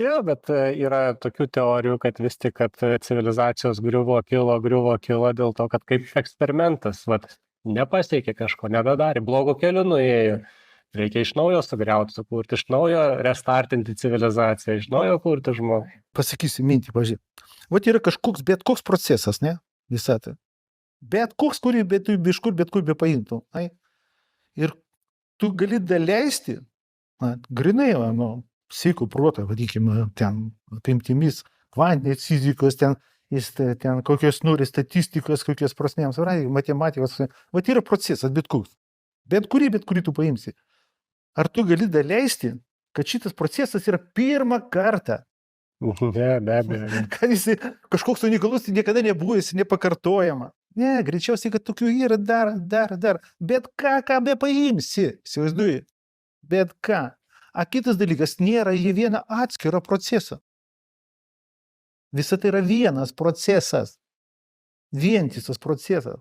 Jo, bet yra tokių teorijų, kad vis tik, kad civilizacijos griuvo, kilo dėl to, kad kaip eksperimentas, vat, nepasiekė kažko, nedadarė, blogo keliu nuėjo. Reikia iš naujo sugriauti, sukurti, iš naujo restartinti civilizaciją, iš naujo kurti žmogų. Pasakysiu mintį, pažiūrėk. Vat yra kažkoks, bet koks procesas, ne? Visata. Bet koks, kurį iš kur bet kur be paimtų. Ai? Ir tu gali daleisti, grinai, psichų protą, vadykime, ten apimtimis, kvantinės fizikos, ten kokios nori statistikos, kokios prasmėms, matematikos. Vat yra procesas, bet koks. Bet kurį tu paimsi. Ar tu gali daleisti, kad šitas procesas yra pirmą kartą? Be abejo. Kad jis kažkoks unikalus, niekada nebuvo, jis nepakartojama. Ne, greičiausiai, kad tokių yra dar. Bet ką be paimsi, įsivaizduoji. Bet ką. A kitas dalykas, nėra jie viena atskiro proceso. Visa tai yra vienas procesas. Vientisas procesas.